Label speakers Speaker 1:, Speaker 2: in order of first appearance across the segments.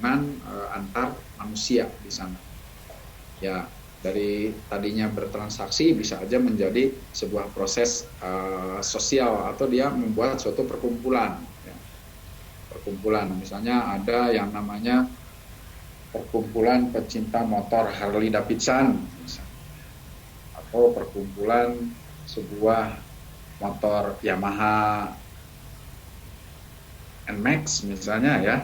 Speaker 1: hubungan antar manusia di sana. Ya, dari tadinya bertransaksi bisa aja menjadi sebuah proses sosial, atau dia membuat suatu perkumpulan. Ya. Perkumpulan, misalnya ada yang namanya perkumpulan pecinta motor Harley Davidson, misalnya. Atau perkumpulan sebuah motor Yamaha NMAX misalnya ya.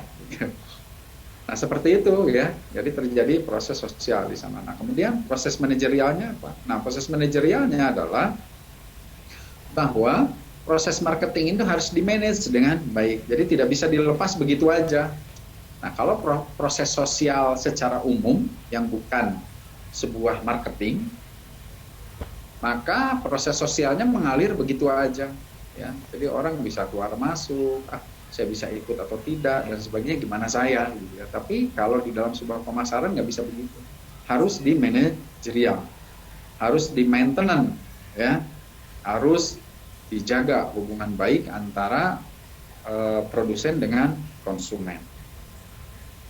Speaker 1: Nah seperti itu ya, jadi terjadi proses sosial di sana. Nah kemudian proses manajerialnya apa? Nah proses manajerialnya adalah bahwa proses marketing itu harus dimanage dengan baik, jadi tidak bisa dilepas begitu aja. Nah kalau proses sosial secara umum yang bukan sebuah marketing, maka proses sosialnya mengalir begitu aja. Ya, jadi orang bisa keluar masuk, saya bisa ikut atau tidak dan sebagainya, gimana saya gitu ya. Tapi kalau di dalam sebuah pemasaran nggak bisa begitu, harus di manajerial, harus di maintenance ya, harus dijaga hubungan baik antara produsen dengan konsumen.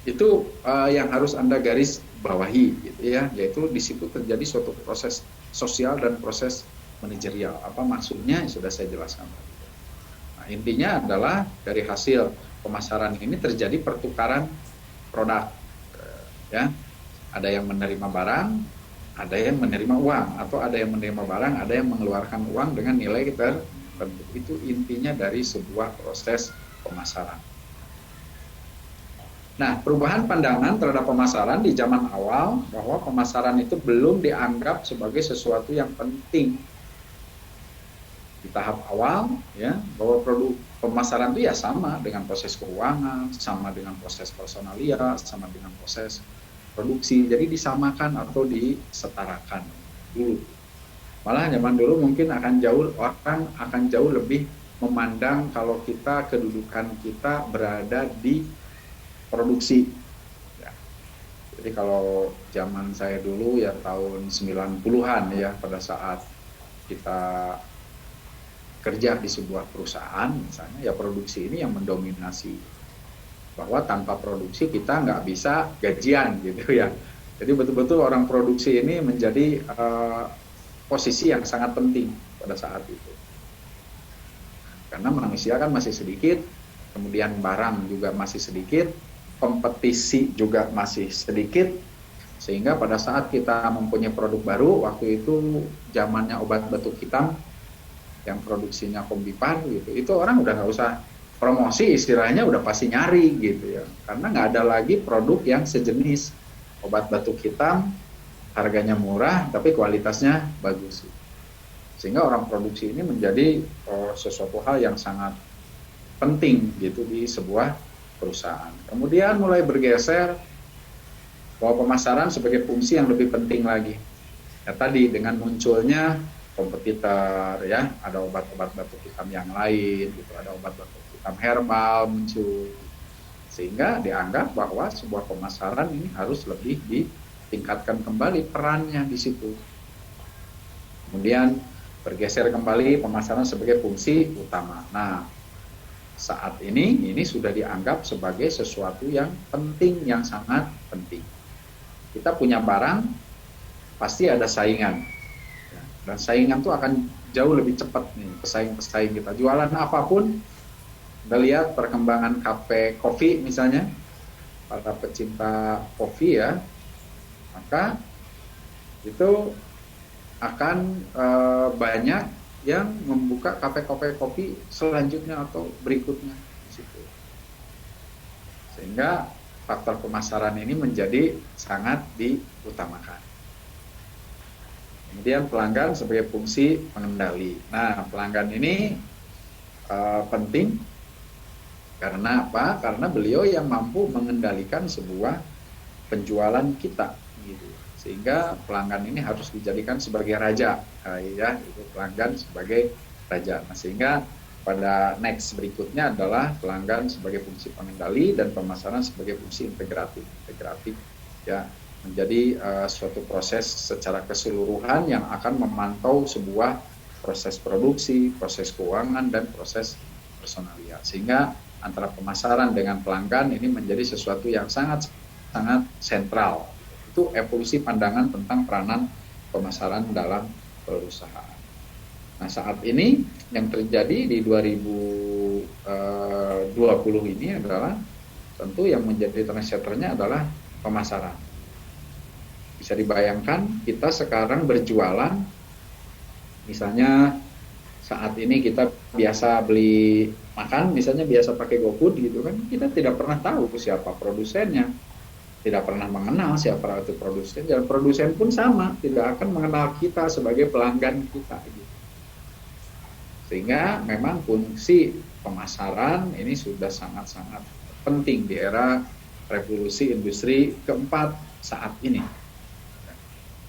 Speaker 1: Itu yang harus Anda garis bawahi gitu ya, yaitu di situ terjadi suatu proses sosial dan proses manajerial. Apa maksudnya sudah saya jelaskan. Intinya adalah dari hasil pemasaran ini terjadi pertukaran produk, ya. Ada yang menerima barang, ada yang menerima uang, atau ada yang menerima barang, ada yang mengeluarkan uang dengan nilai tertentu. Itu intinya dari sebuah proses pemasaran. Nah, perubahan pandangan terhadap pemasaran di zaman awal bahwa pemasaran itu belum dianggap sebagai sesuatu yang penting. Di tahap awal ya, bahwa produk pemasaran itu ya sama dengan proses keuangan, sama dengan proses personalia, sama dengan proses produksi, jadi disamakan atau disetarakan dulu. Malah zaman dulu mungkin orang akan jauh lebih memandang kalau kedudukan kita berada di produksi ya. Jadi kalau zaman saya dulu ya tahun 90-an ya, pada saat kita kerja di sebuah perusahaan misalnya, ya produksi ini yang mendominasi, bahwa tanpa produksi kita nggak bisa gajian gitu ya. Jadi betul-betul orang produksi ini menjadi posisi yang sangat penting pada saat itu, karena manusia kan masih sedikit, kemudian barang juga masih sedikit, kompetisi juga masih sedikit, sehingga pada saat kita mempunyai produk baru, waktu itu zamannya obat batuk hitam yang produksinya Kombipan gitu, itu orang udah nggak usah promosi, istilahnya udah pasti nyari gitu ya, karena nggak ada lagi produk yang sejenis obat batuk hitam, harganya murah tapi kualitasnya bagus, sehingga orang produksi ini menjadi sesuatu hal yang sangat penting gitu di sebuah perusahaan. Kemudian mulai bergeser bahwa pemasaran sebagai fungsi yang lebih penting lagi. Ya, tadi dengan munculnya kompetitor ya, ada obat-obat batuk hitam yang lain gitu, ada obat batuk hitam herbal muncul, sehingga dianggap bahwa sebuah pemasaran ini harus lebih ditingkatkan kembali perannya di situ. Kemudian bergeser kembali pemasaran sebagai fungsi utama. Nah, saat ini sudah dianggap sebagai sesuatu yang penting, yang sangat penting. Kita punya barang, pasti ada saingan. Dan saingan itu akan jauh lebih cepat nih, pesaing-pesaing kita. Jualan apapun, kita lihat perkembangan kafe kopi misalnya, para pecinta kopi ya, maka itu akan banyak yang membuka kafe-kafe kopi selanjutnya atau berikutnya di situ. Sehingga faktor pemasaran ini menjadi sangat diutamakan. Kemudian pelanggan sebagai fungsi pengendali. Nah, pelanggan ini penting karena apa? Karena beliau yang mampu mengendalikan sebuah penjualan kita, gitu. Sehingga pelanggan ini harus dijadikan sebagai raja, ya, itu pelanggan sebagai raja. Nah, sehingga pada next berikutnya adalah pelanggan sebagai fungsi pengendali dan pemasaran sebagai fungsi integratif, ya. Menjadi suatu proses secara keseluruhan yang akan memantau sebuah proses produksi, proses keuangan, dan proses personalia. Sehingga antara pemasaran dengan pelanggan ini menjadi sesuatu yang sangat sangat sentral. Itu evolusi pandangan tentang peranan pemasaran dalam perusahaan. Nah, saat ini yang terjadi di 2020 ini adalah tentu yang menjadi trendsetternya adalah pemasaran. Bisa dibayangkan kita sekarang berjualan, misalnya saat ini kita biasa beli makan, misalnya biasa pakai GoFood gitu kan, kita tidak pernah tahu siapa produsennya, tidak pernah mengenal siapa itu produsen, dan produsen pun sama, tidak akan mengenal kita sebagai pelanggan kita. Gitu. Sehingga memang fungsi pemasaran ini sudah sangat-sangat penting di era revolusi industri keempat saat ini.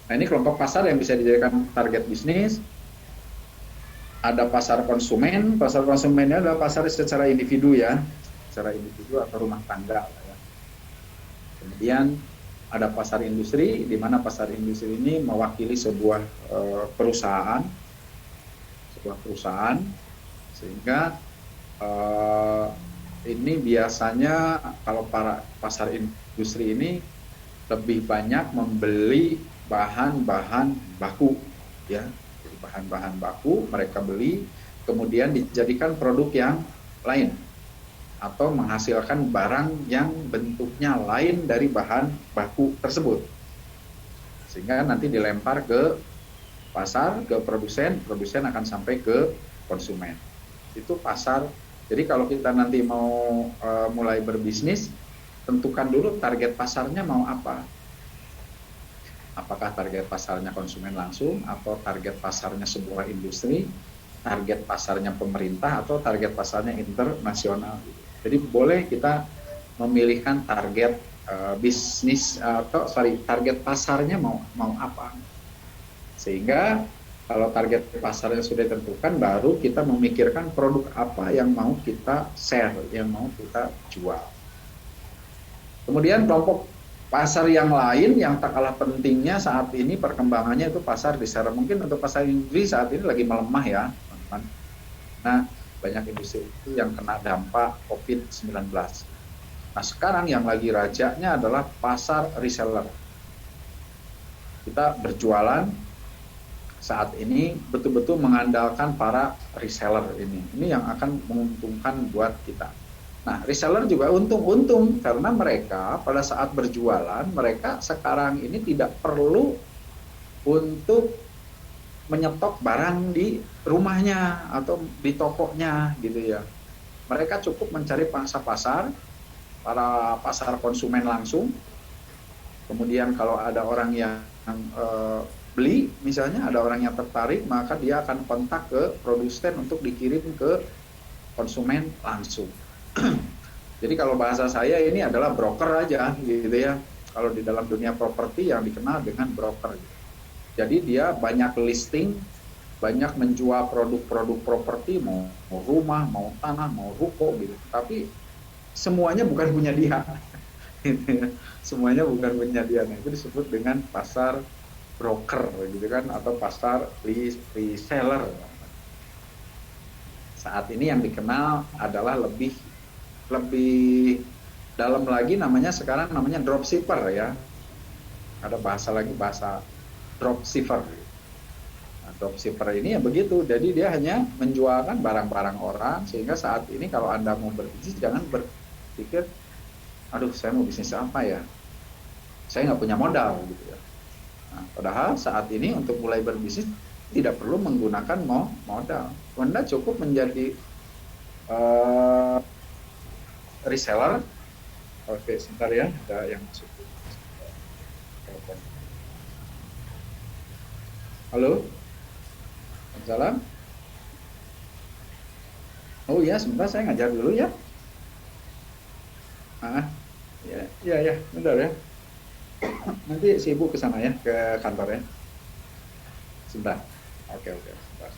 Speaker 1: Nah, ini kelompok pasar yang bisa dijadikan target bisnis. Ada pasar konsumen. Pasar konsumennya adalah pasar secara individu ya, secara individu atau rumah tangga. Ya. Kemudian ada pasar industri, di mana pasar industri ini mewakili sebuah perusahaan, sehingga ini biasanya kalau para pasar industri ini lebih banyak membeli bahan-bahan baku, ya, bahan-bahan baku mereka beli, kemudian dijadikan produk yang lain atau menghasilkan barang yang bentuknya lain dari bahan baku tersebut, sehingga nanti dilempar ke pasar, ke produsen akan sampai ke konsumen. Itu pasar. Jadi kalau kita nanti mau mulai berbisnis, tentukan dulu target pasarnya mau apa. Apakah target pasarnya konsumen langsung, atau target pasarnya sebuah industri, target pasarnya pemerintah, atau target pasarnya internasional. Jadi boleh kita memilihkan target bisnis atau target pasarnya mau apa. Sehingga kalau target pasarnya sudah ditentukan, baru kita memikirkan produk apa yang mau kita share, yang mau kita jual. Kemudian kelompok pasar yang lain yang tak kalah pentingnya saat ini perkembangannya itu pasar reseller. Mungkin untuk pasar industri saat ini lagi melemah ya, teman-teman. Nah, banyak industri itu yang kena dampak COVID-19. Nah, sekarang yang lagi rajanya adalah pasar reseller. Kita berjualan saat ini betul-betul mengandalkan para reseller ini. Ini yang akan menguntungkan buat kita. Nah, reseller juga untung karena mereka pada saat berjualan, mereka sekarang ini tidak perlu untuk menyetok barang di rumahnya atau di tokonya gitu ya. Mereka cukup mencari pangsa pasar, para pasar konsumen langsung. Kemudian kalau ada orang yang beli, misalnya ada orang yang tertarik, maka dia akan kontak ke produsen untuk dikirim ke konsumen langsung. Jadi kalau bahasa saya ini adalah broker aja gitu ya. Kalau di dalam dunia properti yang dikenal dengan broker. Jadi dia banyak listing, banyak menjual produk-produk properti, mau rumah, mau tanah, mau ruko gitu. Tapi semuanya bukan punya dia. Semuanya bukan punya dia. Nah, itu disebut dengan pasar broker gitu kan, atau pasar reseller. Saat ini yang dikenal adalah lebih dalam lagi, namanya sekarang namanya dropshipper ya. Ada bahasa dropshipper. Nah, dropshipper ini ya begitu. Jadi dia hanya menjualkan barang-barang orang, sehingga saat ini kalau Anda mau berbisnis jangan berpikir, aduh saya mau bisnis apa ya, saya nggak punya modal gitu ya. Nah, padahal saat ini untuk mulai berbisnis tidak perlu menggunakan modal. Anda cukup menjadi reseller. Oke, sebentar ya, ada yang masuk. Halo, Salam. Oh iya, sebentar saya ngajar dulu ya. Ya, bentar ya. Nanti si ibu ke sana ya, ke kantor ya. Sebentar. Oke, sebentar.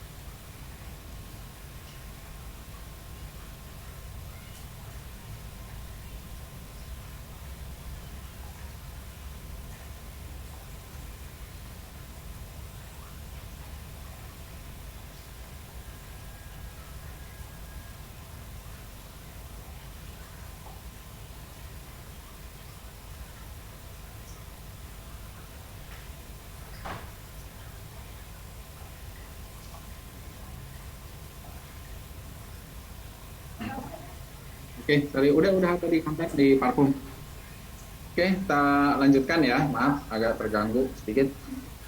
Speaker 1: Oke, sorry, udah tadi konten di parfum. Oke, kita lanjutkan ya. Maaf, agak terganggu sedikit.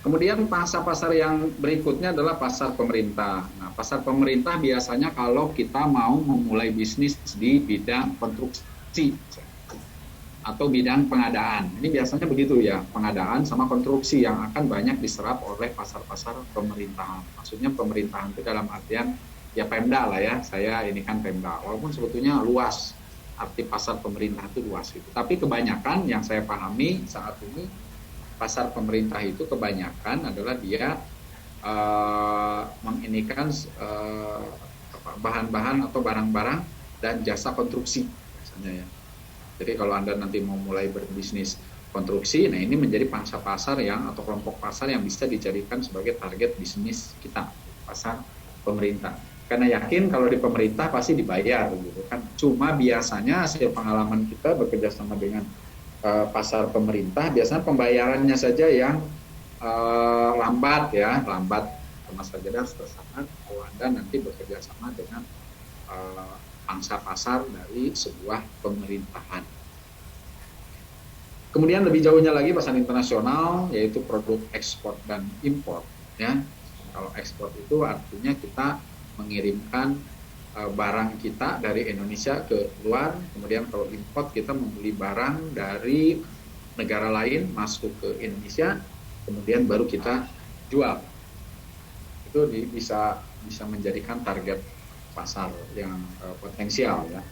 Speaker 1: Kemudian pasar-pasar yang berikutnya adalah pasar pemerintah. Nah, pasar pemerintah biasanya kalau kita mau memulai bisnis di bidang konstruksi atau bidang pengadaan. Ini biasanya begitu ya, pengadaan sama konstruksi yang akan banyak diserap oleh pasar-pasar pemerintahan. Maksudnya pemerintahan itu dalam artian ya Pemda lah ya, saya ini kan Pemda. Walaupun sebetulnya luas, arti pasar pemerintah itu luas gitu. Tapi kebanyakan yang saya pahami saat ini, pasar pemerintah itu kebanyakan adalah dia menginikan bahan-bahan atau barang-barang dan jasa konstruksi biasanya ya. Jadi kalau Anda nanti mau mulai berbisnis konstruksi, nah ini menjadi pangsa pasar yang atau kelompok pasar yang bisa dijadikan sebagai target bisnis kita, pasar pemerintah. Karena yakin kalau di pemerintah pasti dibayar gitu kan. Cuma biasanya hasil pengalaman kita bekerja sama dengan pasar pemerintah, biasanya pembayarannya saja yang lambat ya, lambat. Sama saja harus tersama kalau Anda nanti bekerja sama dengan pangsa pasar dari sebuah pemerintahan. Kemudian lebih jauhnya lagi pasar internasional, yaitu produk ekspor dan impor. Ya, kalau ekspor itu artinya kita mengirimkan barang kita dari Indonesia ke luar. Kemudian kalau import kita membeli barang dari negara lain masuk ke Indonesia, kemudian baru kita jual. Itu bisa menjadikan target pasar yang potensial ya.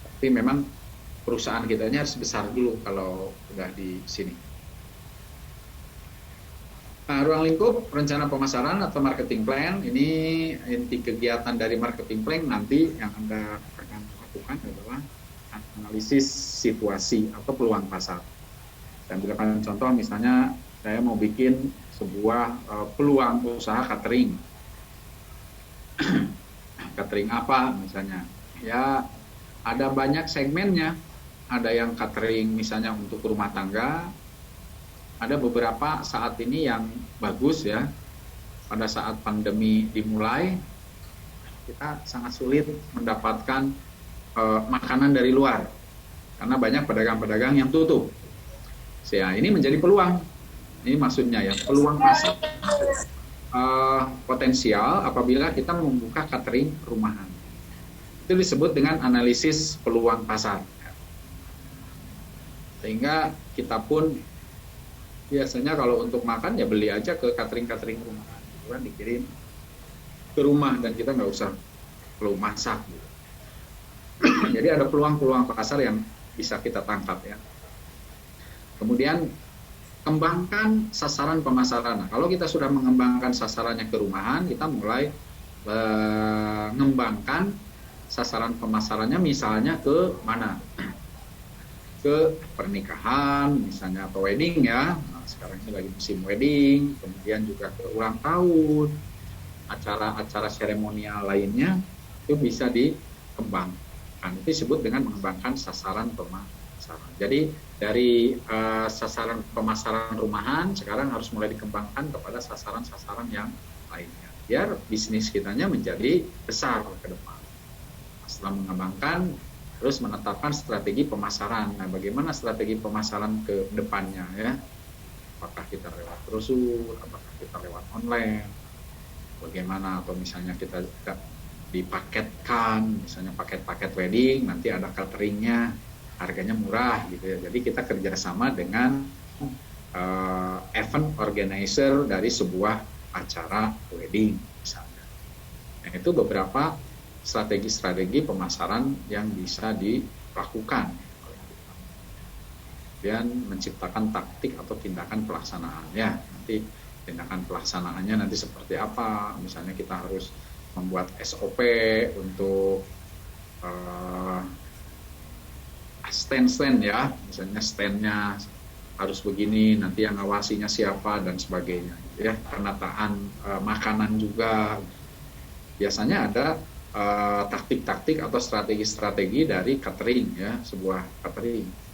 Speaker 1: Tapi memang perusahaan kitanya harus besar dulu kalau udah di sini. Nah, ruang lingkup rencana pemasaran atau marketing plan, ini inti kegiatan dari marketing plan nanti yang Anda akan lakukan adalah analisis situasi atau peluang pasar. Saya ambilkan contoh misalnya saya mau bikin sebuah peluang usaha catering. Catering apa misalnya? Ya ada banyak segmennya. Ada yang catering misalnya untuk rumah tangga. Ada beberapa saat ini yang bagus ya. Pada saat pandemi dimulai, kita sangat sulit mendapatkan makanan dari luar. Karena banyak pedagang-pedagang yang tutup. Ya, ini menjadi peluang. Ini maksudnya ya, peluang pasar potensial apabila kita membuka catering rumahan. Itu disebut dengan analisis peluang pasar. Sehingga kita pun biasanya kalau untuk makan ya beli aja ke catering-catering rumahan, gitu kan, dikirim ke rumah dan kita nggak usah perlu masak. Gitu. Jadi ada peluang-peluang pasar yang bisa kita tangkap ya. Kemudian kembangkan sasaran pemasaran. Nah, kalau kita sudah mengembangkan sasarannya ke rumahan, kita mulai mengembangkan sasaran pemasarannya misalnya ke mana? Ke pernikahan misalnya atau wedding ya. Nah, sekarang ini lagi musim wedding, kemudian juga ke ulang tahun, acara-acara seremonial lainnya itu bisa dikembangkan. Itu disebut dengan mengembangkan sasaran pemasaran. Jadi dari sasaran pemasaran rumahan sekarang harus mulai dikembangkan kepada sasaran-sasaran yang lainnya biar bisnis kitanya menjadi besar ke depan. Setelah mengembangkan, terus menetapkan strategi pemasaran. Nah, bagaimana strategi pemasaran ke depannya ya? Apakah kita lewat brosur, apakah kita lewat online, bagaimana, atau misalnya kita dipaketkan, misalnya paket-paket wedding, nanti ada cateringnya, harganya murah gitu ya. Jadi kita kerjasama dengan event organizer dari sebuah acara wedding misalnya. Nah, itu beberapa strategi-strategi pemasaran yang bisa dilakukan dan menciptakan taktik atau tindakan pelaksanaannya. Nanti tindakan pelaksanaannya nanti seperti apa? Misalnya kita harus membuat SOP untuk stand ya, misalnya standnya harus begini, nanti yang ngawasinya siapa dan sebagainya ya. Penataan makanan juga biasanya ada taktik-taktik atau strategi-strategi dari catering ya, sebuah catering.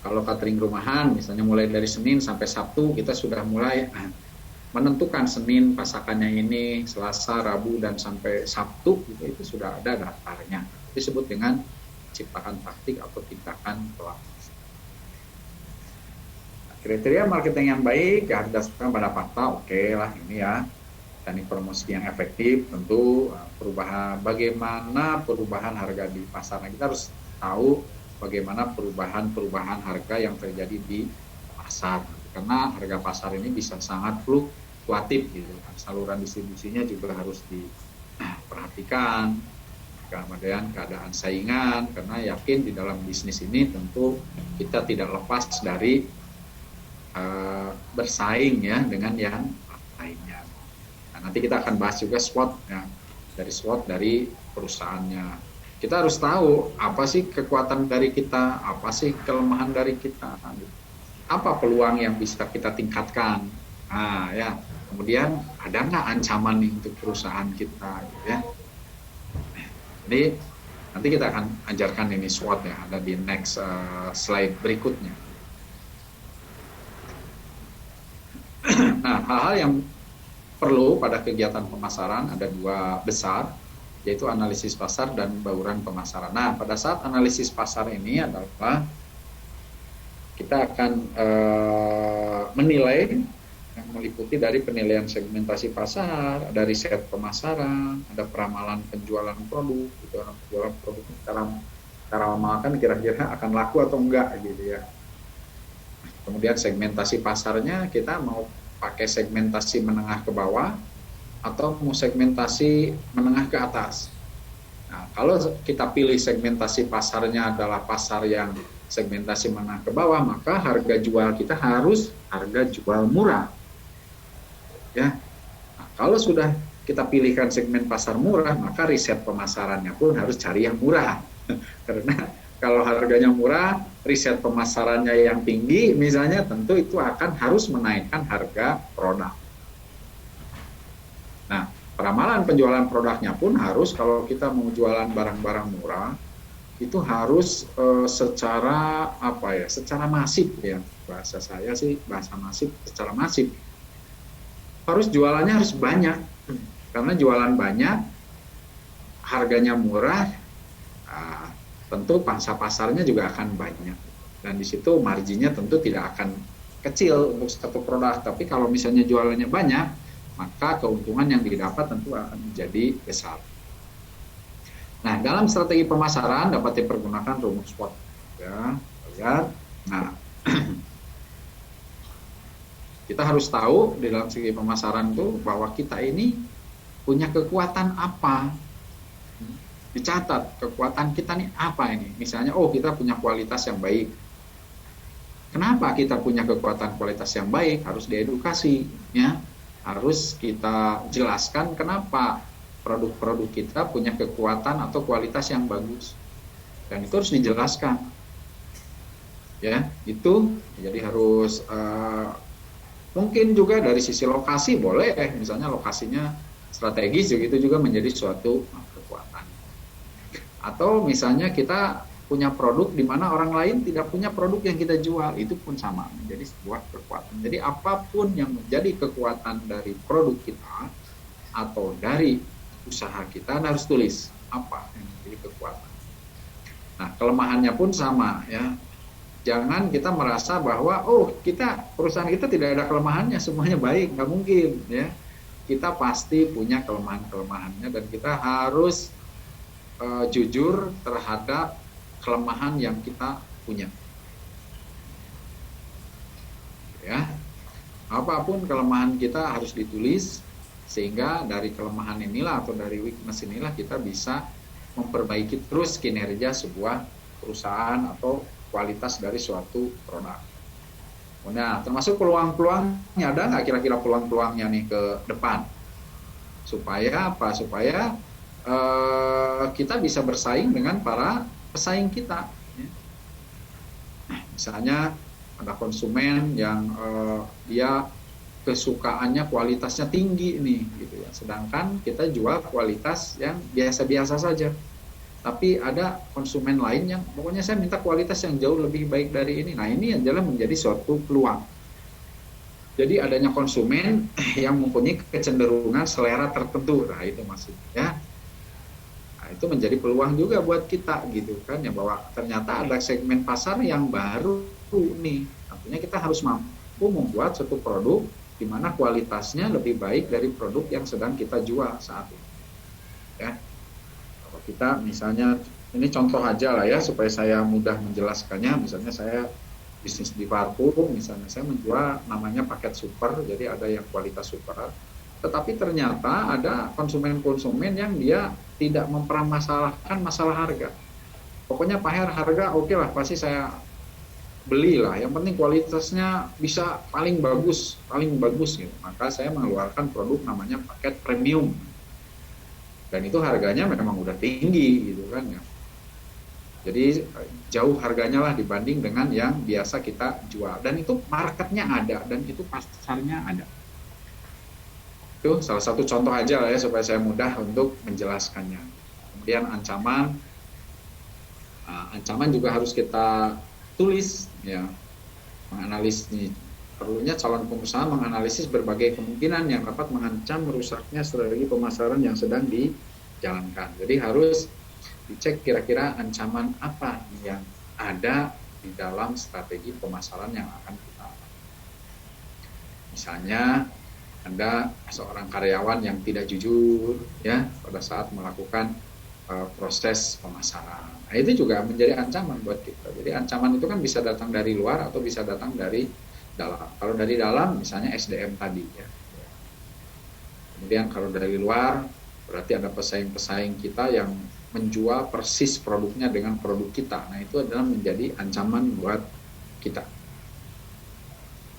Speaker 1: Kalau catering rumahan misalnya mulai dari Senin sampai Sabtu kita sudah mulai menentukan Senin pasakannya ini, Selasa, Rabu dan sampai Sabtu gitu, itu sudah ada daftarnya. disebut dengan ciptakan taktik atau tindakan pelaku. Kriteria marketing yang baik ya berdasarkan pada fakta, oke lah ini ya. Teknik promosi yang efektif tentu bagaimana perubahan harga di pasar. Nah, kita harus tahu bagaimana perubahan harga yang terjadi di pasar. Karena harga pasar ini bisa sangat fluktuatif gitu. Saluran distribusinya juga harus diperhatikan. Kemudian keadaan saingan, karena yakin di dalam bisnis ini tentu kita tidak lepas dari bersaing ya dengan yang lainnya. Nah, nanti kita akan bahas juga SWOT ya, dari SWOT dari perusahaannya. Kita harus tahu apa sih kekuatan dari kita, apa sih kelemahan dari kita, apa peluang yang bisa kita tingkatkan. Nah ya, kemudian ada nggak ancaman nih untuk perusahaan kita gitu ya. Jadi nanti kita akan ajarkan ini SWOT ya, ada di next slide berikutnya. Nah, hal-hal yang perlu pada kegiatan pemasaran ada dua besar, yaitu analisis pasar dan bauran pemasaran. Nah, pada saat analisis pasar ini adalah kita akan menilai yang meliputi dari penilaian segmentasi pasar, ada riset pemasaran, ada peramalan penjualan produk, gitu, penjualan produk cara memakan kira-kira akan laku atau enggak gitu ya. Kemudian segmentasi pasarnya kita mau pakai segmentasi menengah ke bawah atau mau segmentasi menengah ke atas. Nah, kalau kita pilih segmentasi pasarnya adalah pasar yang segmentasi menengah ke bawah, maka harga jual kita harus harga jual murah. Ya. Nah, kalau sudah kita pilihkan segmen pasar murah, maka riset pemasarannya pun harus cari yang murah. Karena kalau harganya murah, riset pemasarannya yang tinggi, misalnya tentu itu akan harus menaikkan harga produk. Nah, peramalan penjualan produknya pun harus, kalau kita mau jualan barang-barang murah, itu harus secara masif ya. Bahasa saya sih bahasa masif, secara masif. Harus jualannya harus banyak. Karena jualan banyak, harganya murah, tentu pangsa pasarnya juga akan banyak, dan di situ marginnya tentu tidak akan kecil untuk satu produk. Tapi kalau misalnya jualannya banyak, maka keuntungan yang didapat tentu akan menjadi besar. Nah, dalam strategi pemasaran dapat dipergunakan rumus SWOT. Ya, lihat. Nah, kita harus tahu di dalam segi pemasaran itu bahwa kita ini punya kekuatan apa. Dicatat kekuatan kita nih apa ini. Misalnya, kita punya kualitas yang baik. Kenapa kita punya kekuatan kualitas yang baik? Harus diedukasi, ya. Harus kita jelaskan kenapa produk-produk kita punya kekuatan atau kualitas yang bagus. Dan itu harus dijelaskan. Ya, itu jadi harus mungkin juga dari sisi lokasi boleh, misalnya lokasinya strategis itu juga menjadi suatu kekuatan. Atau misalnya kita punya produk di mana orang lain tidak punya produk yang kita jual, itu pun sama menjadi sebuah kekuatan. Jadi apapun yang menjadi kekuatan dari produk kita atau dari usaha kita harus tulis apa yang menjadi kekuatan. Nah, kelemahannya pun sama ya. Jangan kita merasa bahwa perusahaan kita tidak ada kelemahannya, semuanya baik, nggak mungkin ya. Kita pasti punya kelemahan-kelemahannya dan kita harus jujur terhadap kelemahan yang kita punya. Ya. Apapun kelemahan kita harus ditulis, sehingga dari kelemahan inilah atau dari weakness inilah kita bisa memperbaiki terus kinerja sebuah perusahaan atau kualitas dari suatu produk. Nah, termasuk peluang-peluangnya, ada nggak kira-kira peluang-peluangnya nih ke depan? Supaya apa? Supaya kita bisa bersaing dengan para pesaing kita. Nah, misalnya ada konsumen yang dia kesukaannya kualitasnya tinggi nih, gitu ya. Sedangkan kita jual kualitas yang biasa-biasa saja. Tapi ada konsumen lain yang pokoknya saya minta kualitas yang jauh lebih baik dari ini. Nah, ini adalah menjadi suatu peluang. Jadi adanya konsumen yang mempunyai kecenderungan selera tertentu. Nah, itu maksudnya. Nah, itu menjadi peluang juga buat kita gitu kan ya, bahwa ternyata ada segmen pasar yang baru nih. Artinya kita harus mampu membuat suatu produk di mana kualitasnya lebih baik dari produk yang sedang kita jual saat ini. Ya. Kalau kita misalnya, ini contoh aja lah ya supaya saya mudah menjelaskannya. Misalnya saya bisnis di parfum, misalnya saya menjual namanya paket super, jadi ada yang kualitas super. Tetapi ternyata ada konsumen-konsumen yang dia tidak mempermasalahkan masalah harga. Pokoknya Pak Her, harga oke lah, pasti saya belilah. Yang penting kualitasnya bisa paling bagus gitu. Maka saya mengeluarkan produk namanya paket premium. Dan itu harganya memang udah tinggi gitu kan ya. Jadi jauh harganya lah dibanding dengan yang biasa kita jual. Dan itu marketnya ada, dan itu pasarnya ada. Itu salah satu contoh aja lah ya supaya saya mudah untuk menjelaskannya. Kemudian ancaman juga harus kita tulis ya, menganalisis. Perlunya calon pengusaha menganalisis berbagai kemungkinan yang dapat mengancam merusaknya strategi pemasaran yang sedang dijalankan. Jadi harus dicek kira-kira ancaman apa yang ada di dalam strategi pemasaran yang akan kita lakukan. Misalnya Anda seorang karyawan yang tidak jujur ya pada saat melakukan proses pemasaran. Nah, itu juga menjadi ancaman buat kita. Jadi ancaman itu kan bisa datang dari luar atau bisa datang dari dalam. Kalau dari dalam misalnya SDM tadi ya. Kemudian kalau dari luar berarti ada pesaing-pesaing kita yang menjual persis produknya dengan produk kita. Nah, itu adalah menjadi ancaman buat kita.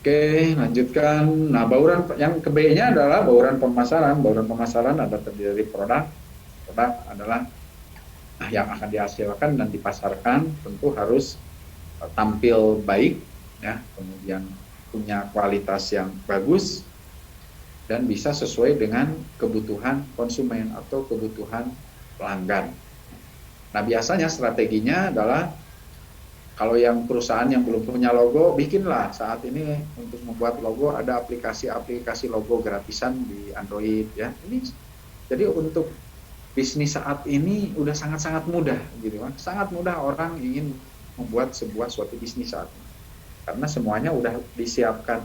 Speaker 1: Oke, lanjutkan. Nah, bauran yang ke B-nya adalah bauran pemasaran. Bauran pemasaran ada terdiri dari produk. Produk adalah yang akan dihasilkan dan dipasarkan tentu harus tampil baik, ya, kemudian punya kualitas yang bagus dan bisa sesuai dengan kebutuhan konsumen atau kebutuhan pelanggan. Nah, biasanya strateginya adalah kalau yang perusahaan yang belum punya logo, bikinlah saat ini untuk membuat logo ada aplikasi-aplikasi logo gratisan di Android ya. Ini jadi untuk bisnis saat ini udah sangat-sangat mudah gitu kan. Sangat mudah orang ingin membuat suatu bisnis saat ini. Karena semuanya udah disiapkan.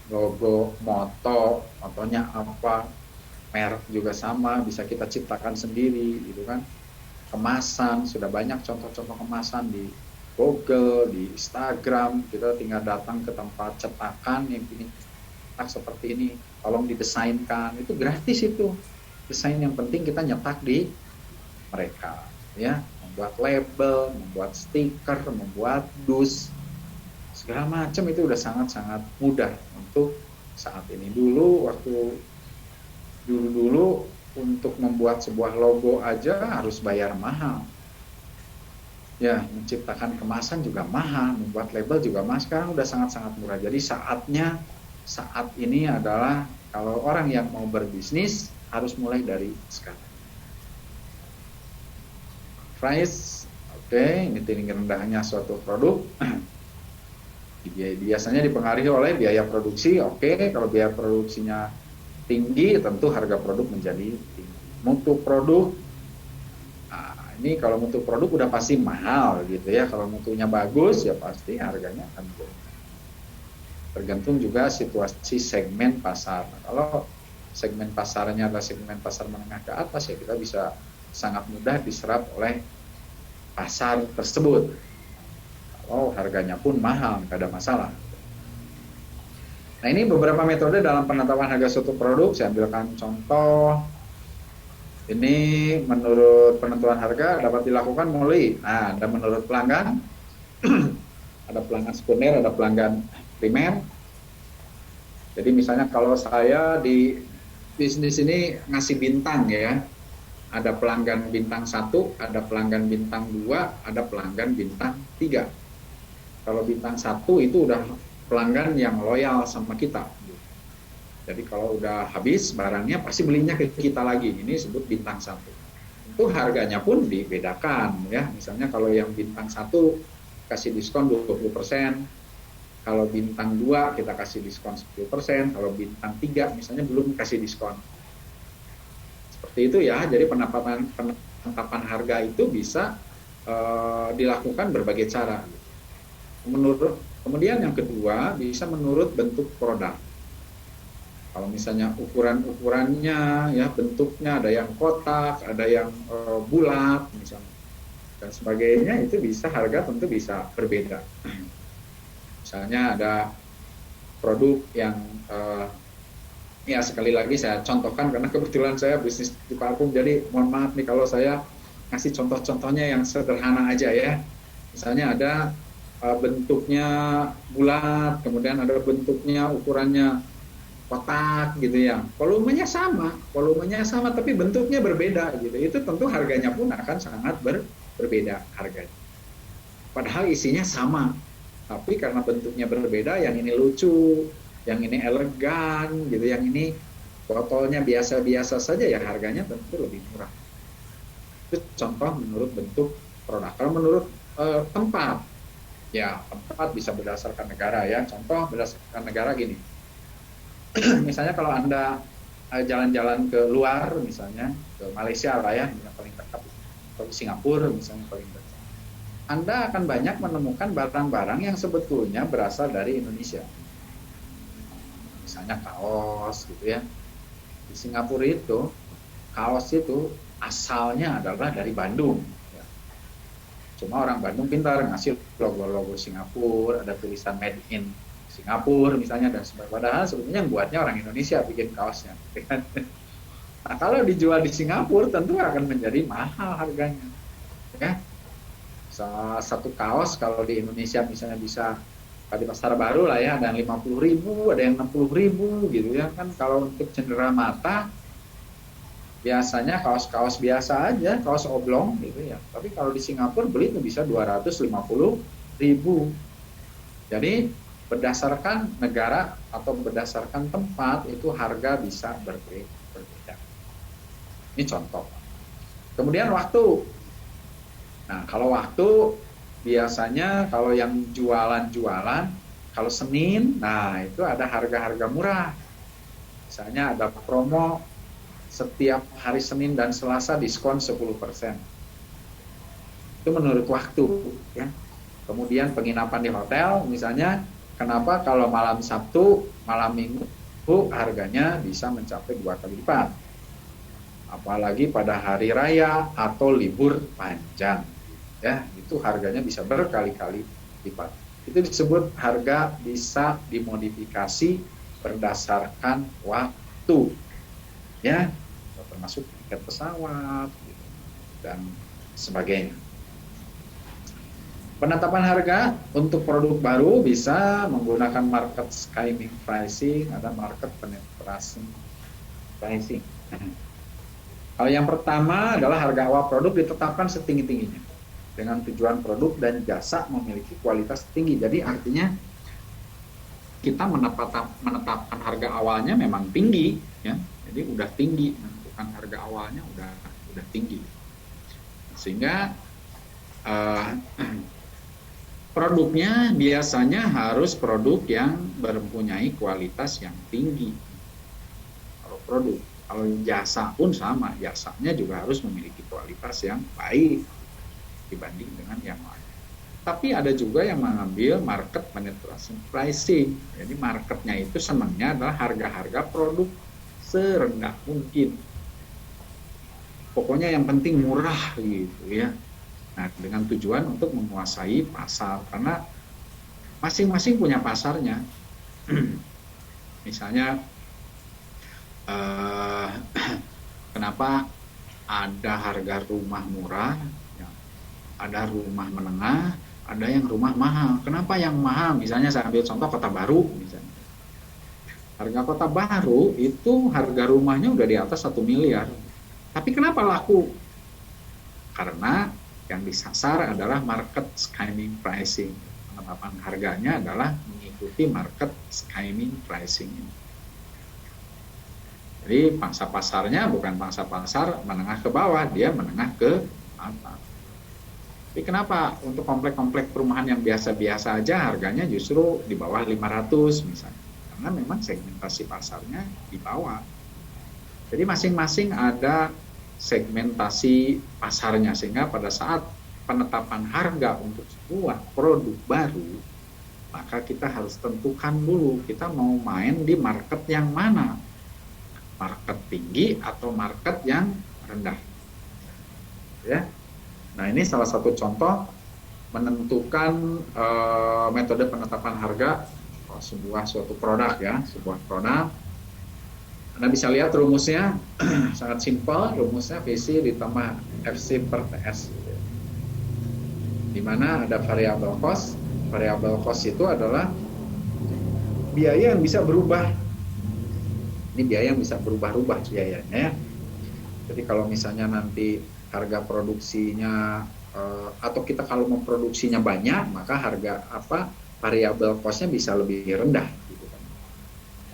Speaker 1: Logo, motonya apa, merek juga sama, bisa kita ciptakan sendiri gitu kan. Kemasan, sudah banyak contoh-contoh kemasan di Google, di Instagram, kita tinggal datang ke tempat cetakan yang ini seperti ini, tolong didesainkan, itu gratis itu. Desain yang penting kita nyetak di mereka, ya, membuat label, membuat stiker, membuat dus, segala macam itu udah sangat-sangat mudah untuk saat ini. Dulu untuk membuat sebuah logo aja harus bayar mahal. Ya, menciptakan kemasan juga mahal, membuat label juga mahal. Sekarang udah sangat-sangat murah. Jadi saat ini adalah kalau orang yang mau berbisnis harus mulai dari sekarang. Price, oke, ini tinggi rendahnya suatu produk. Biasanya dipengaruhi oleh biaya produksi. Oke, kalau biaya produksinya tinggi, tentu harga produk menjadi tinggi. Mutu produk. Ini kalau mutu produk udah pasti mahal gitu ya. Kalau mutunya bagus ya pasti harganya akan turun. Tergantung juga situasi segmen pasar. Kalau segmen pasarnya adalah segmen pasar menengah ke atas ya kita bisa sangat mudah diserap oleh pasar tersebut. Kalau harganya pun mahal nggak ada masalah. Nah, ini beberapa metode dalam penetapan harga suatu produk. Saya ambilkan contoh. Ini menurut penentuan harga dapat dilakukan melalui, ada menurut pelanggan, ada pelanggan sekunder, ada pelanggan primer. Jadi misalnya kalau saya di bisnis ini ngasih bintang ya, ada pelanggan bintang 1, ada pelanggan bintang 2, ada pelanggan bintang 3. Kalau bintang 1 itu udah pelanggan yang loyal sama kita. Jadi kalau udah habis barangnya pasti belinya ke kita lagi. Ini disebut bintang 1. Itu harganya pun dibedakan ya. Misalnya kalau yang bintang 1 kasih diskon 20%. Kalau bintang 2 kita kasih diskon 10%. Kalau bintang 3 misalnya belum kasih diskon. Seperti itu ya. Jadi penetapan penetapan harga itu bisa dilakukan berbagai cara. Kemudian yang kedua bisa menurut bentuk produk. Kalau misalnya ukurannya, ya bentuknya ada yang kotak, ada yang bulat, misalnya dan sebagainya, itu bisa harga tentu bisa berbeda. Misalnya ada produk yang ya sekali lagi saya contohkan karena kebetulan saya bisnis di parfum, jadi mohon maaf nih kalau saya ngasih contoh-contohnya yang sederhana aja ya. Misalnya ada bentuknya bulat, kemudian ada bentuknya ukurannya kotak gitu ya. Volumenya sama tapi bentuknya berbeda gitu. Itu tentu harganya pun akan sangat berbeda harganya. Padahal isinya sama, tapi karena bentuknya berbeda, yang ini lucu, yang ini elegan gitu, yang ini botolnya biasa-biasa saja, ya harganya tentu lebih murah. Itu contoh menurut bentuk produk. Kalau menurut tempat, ya tempat bisa berdasarkan negara ya. Contoh berdasarkan negara gini. Misalnya kalau Anda jalan-jalan ke luar, misalnya ke Malaysia lah ya, yang paling dekat, atau Singapura misalnya paling dekat, Anda akan banyak menemukan barang-barang yang sebetulnya berasal dari Indonesia. Misalnya kaos gitu ya. Di Singapura itu, kaos itu asalnya adalah dari Bandung. Ya. Cuma orang Bandung pintar ngasih logo-logo Singapura, ada tulisan made in Singapura misalnya, dan sebagainya. Padahal sebetulnya yang buatnya orang Indonesia bikin kaosnya. Nah, kalau dijual di Singapura tentu akan menjadi mahal harganya. Ya. Satu kaos kalau di Indonesia misalnya bisa di pasar baru lah ya, ada yang 50.000, ada yang 60.000 gitu ya kan. Kalau untuk cendera mata biasanya kaos-kaos biasa aja, kaos oblong gitu ya. Tapi kalau di Singapura beli itu bisa 250.000. Jadi berdasarkan negara atau berdasarkan tempat itu harga bisa berbeda. Ini contoh. Kemudian waktu. Nah, kalau waktu biasanya kalau yang jualan-jualan, kalau Senin, nah itu ada harga-harga murah. Misalnya ada promo setiap hari Senin dan Selasa diskon 10%. Itu menurut waktu ya. Kemudian penginapan di hotel misalnya, kenapa kalau malam Sabtu, malam Minggu harganya bisa mencapai 2 kali lipat. Apalagi pada hari raya atau libur panjang. Ya, itu harganya bisa berkali-kali lipat. Itu disebut harga bisa dimodifikasi berdasarkan waktu. Ya, termasuk tiket pesawat gitu, dan sebagainya. Penetapan harga untuk produk baru bisa menggunakan market skimming pricing, ada market penetration pricing. Kalau yang pertama adalah harga awal produk ditetapkan setinggi-tingginya dengan tujuan produk dan jasa memiliki kualitas tinggi. Jadi artinya kita menetapkan harga awalnya memang tinggi, ya. Jadi udah tinggi, menentukan harga awalnya udah tinggi, sehingga produknya biasanya harus produk yang mempunyai kualitas yang tinggi. Kalau jasa pun sama, jasanya juga harus memiliki kualitas yang baik dibanding dengan yang lain. Tapi ada juga yang mengambil market penetration pricing. Jadi marketnya itu senangnya adalah harga-harga produk serendah mungkin. Pokoknya yang penting murah gitu ya. Nah, dengan tujuan untuk menguasai pasar, karena masing-masing punya pasarnya. Misalnya, kenapa ada harga rumah murah, ya, ada rumah menengah, ada yang rumah mahal. Kenapa yang mahal? Misalnya saya ambil contoh Kota Baru, misalnya. Harga Kota Baru itu harga rumahnya udah di atas 1 miliar. Tapi kenapa laku? Karena yang disasar adalah market skimming pricing. Penetapan harganya adalah mengikuti market skimming pricing. Jadi pangsa pasarnya bukan pangsa pasar menengah ke bawah, dia menengah ke atas. Tapi kenapa untuk komplek-komplek perumahan yang biasa-biasa aja harganya justru di bawah 500 misalnya? Karena memang segmentasi pasarnya di bawah. Jadi masing-masing ada segmentasi pasarnya, sehingga pada saat penetapan harga untuk sebuah produk baru, maka kita harus tentukan dulu kita mau main di market yang mana, market tinggi atau market yang rendah, ya. Nah, ini salah satu contoh menentukan metode penetapan harga suatu produk, ya, sebuah produk. Anda bisa lihat rumusnya sangat simpel, rumusnya VC ditambah FC per TS, di mana ada variabel cost. Variabel cost itu adalah biaya yang bisa berubah. Ini biaya yang bisa berubah-ubah biayanya, ya. Jadi kalau misalnya nanti harga produksinya atau kita kalau memproduksinya banyak, maka harga variabel cost-nya bisa lebih rendah, gitu kan.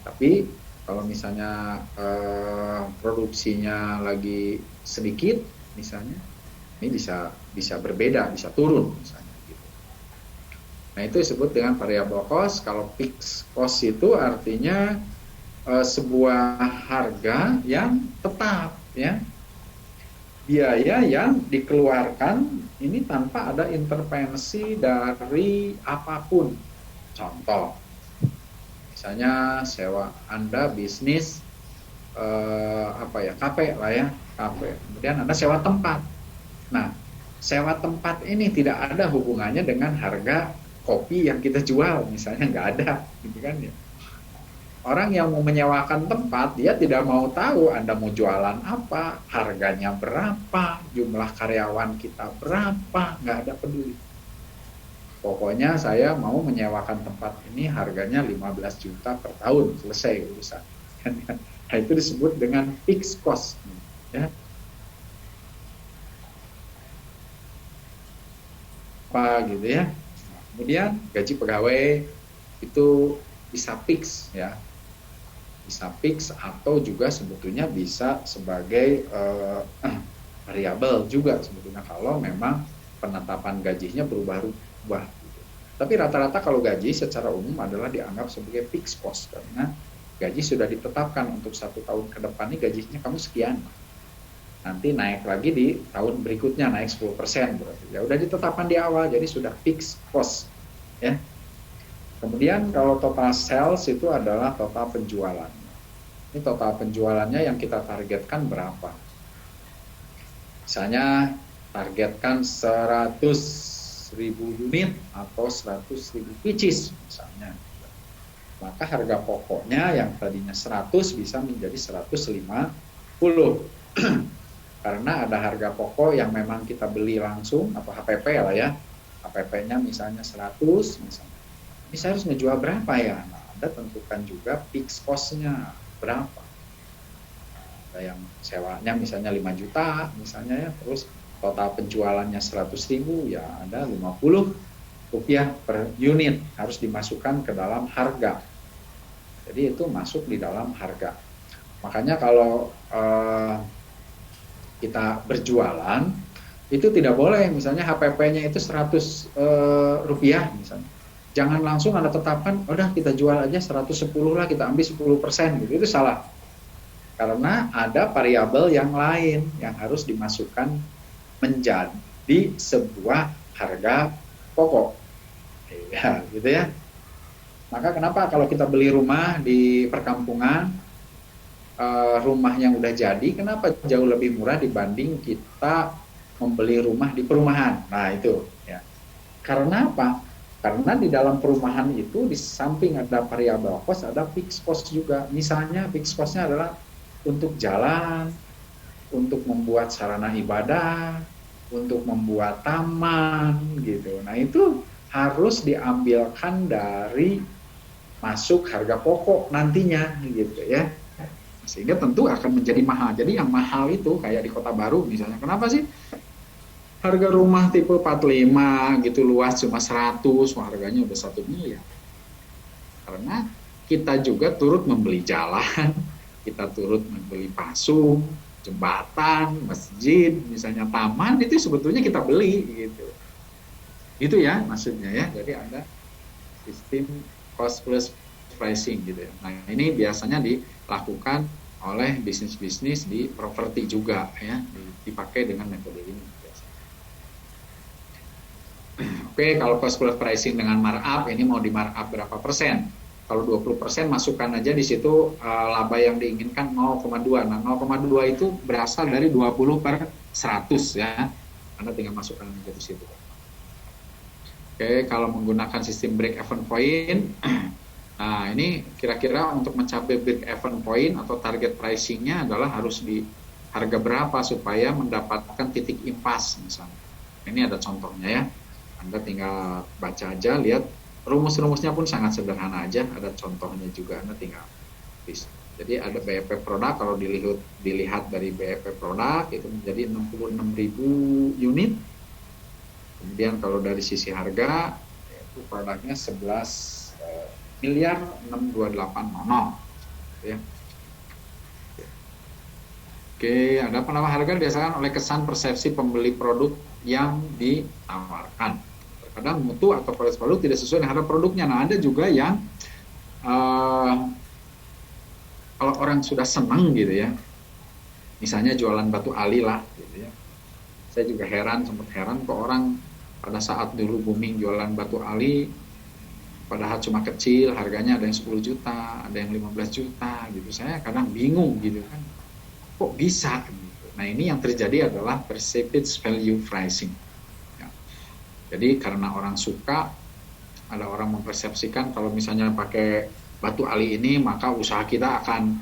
Speaker 1: Tapi kalau misalnya produksinya lagi sedikit, misalnya, ini bisa berbeda, bisa turun, misalnya. Gitu. Nah, itu disebut dengan variable cost. Kalau fixed cost itu artinya sebuah harga yang tetap, ya, biaya yang dikeluarkan ini tanpa ada intervensi dari apapun. Contoh, misalnya sewa Anda bisnis kafe lah, ya, kafe. Kemudian Anda sewa tempat. Nah, sewa tempat ini tidak ada hubungannya dengan harga kopi yang kita jual, misalnya, nggak ada, gitu kan, ya. Orang yang mau menyewakan tempat, dia tidak mau tahu Anda mau jualan apa, harganya berapa, jumlah karyawan kita berapa, nggak ada peduli. Pokoknya saya mau menyewakan tempat ini harganya 15 juta per tahun, selesai urusan. Nah, itu disebut dengan fixed cost, ya. Apa gitu, ya. Kemudian gaji pegawai itu bisa fix, ya. Bisa fix atau juga sebetulnya bisa sebagai variabel juga sebetulnya kalau memang penetapan gajinya berubah-ubah. Gitu. Tapi rata-rata kalau gaji secara umum adalah dianggap sebagai fixed cost, karena gaji sudah ditetapkan untuk 1 tahun ke depan ini gajinya kamu sekian. Nanti naik lagi di tahun berikutnya naik 10%, berarti ya udah ditetapkan di awal, jadi sudah fixed cost, ya. Kemudian kalau total sales itu adalah total penjualan. Ini total penjualannya yang kita targetkan berapa. Misalnya targetkan 100.000 unit atau 100.000 pieces misalnya. Maka harga pokoknya yang tadinya 100 bisa menjadi 150. Karena ada harga pokok yang memang kita beli langsung atau HPP lah, ya. HPP-nya misalnya 100 misalnya. Ini saya harus ngejual berapa, ya? Nah, Anda tentukan juga fixed cost-nya berapa. Ada yang sewanya misalnya 5 juta misalnya, ya, terus total penjualannya 100.000, ya ada 50 rupiah per unit harus dimasukkan ke dalam harga. Jadi itu masuk di dalam harga. Makanya kalau kita berjualan itu tidak boleh misalnya HPP-nya itu 100 rupiah misalnya. Jangan langsung Anda tetapkan, udah kita jual aja 110 lah, kita ambil 10%, gitu. Itu salah. Karena ada variabel yang lain yang harus dimasukkan menjadi sebuah harga pokok. Ya, gitu, ya. Maka kenapa kalau kita beli rumah di perkampungan, rumah yang udah jadi, kenapa jauh lebih murah dibanding kita membeli rumah di perumahan? Nah, itu, ya. Karena apa? Karena di dalam perumahan itu di samping ada variabel cost, ada fixed cost juga. Misalnya fixed cost-nya adalah untuk jalan, untuk membuat sarana ibadah, untuk membuat taman, gitu. Nah, itu harus diambilkan dari masuk harga pokok nantinya, gitu, ya. Sehingga tentu akan menjadi mahal. Jadi yang mahal itu kayak di Kota Baru misalnya. Kenapa sih? Harga rumah tipe 45 gitu luas cuma 100, harganya udah 1 miliar. Karena kita juga turut membeli jalan, kita turut membeli pasung, jembatan, masjid, misalnya taman, itu sebetulnya kita beli, gitu. Itu, ya, maksudnya, ya. Jadi ada sistem cost plus pricing, gitu, ya. Nah, ini biasanya dilakukan oleh bisnis-bisnis di properti juga ya, dipakai dengan metode ini. Oke, kalau cost plus pricing dengan markup, ini mau di markup berapa persen? Kalau 20% masukkan aja di situ laba yang diinginkan 0,2. Nah, 0,2 itu berasal dari 20/100 ya. Anda tinggal masukkan aja di situ. Oke, kalau menggunakan sistem break even point, nah ini kira-kira untuk mencapai break even point atau target pricingnya adalah harus di harga berapa supaya mendapatkan titik impas misalnya. Ini ada contohnya ya. Anda tinggal baca aja, lihat rumus-rumusnya pun sangat sederhana aja, ada contohnya juga, Anda tinggal bisa. Jadi ada BEP produk, kalau dilihat dari BEP produk itu menjadi 66.000 unit. Kemudian kalau dari sisi harga, itu produknya 11 miliar 62800 ya. Oke, ada penambah harga didasarkan oleh kesan persepsi pembeli produk yang ditawarkan. Kadang mutu atau kualitas produk tidak sesuai dengan harga produknya. Nah, ada juga yang kalau orang sudah senang gitu ya, misalnya jualan batu ali lah gitu ya. Saya juga sempat heran kok orang pada saat dulu booming jualan batu ali, padahal cuma kecil, harganya ada yang 10 juta, ada yang 15 juta gitu. Saya kadang bingung gitu kan, kok bisa gitu. Nah, ini yang terjadi adalah perceived value pricing. Jadi karena orang suka, ada orang mempersepsikan kalau misalnya pakai batu ali ini maka usaha kita akan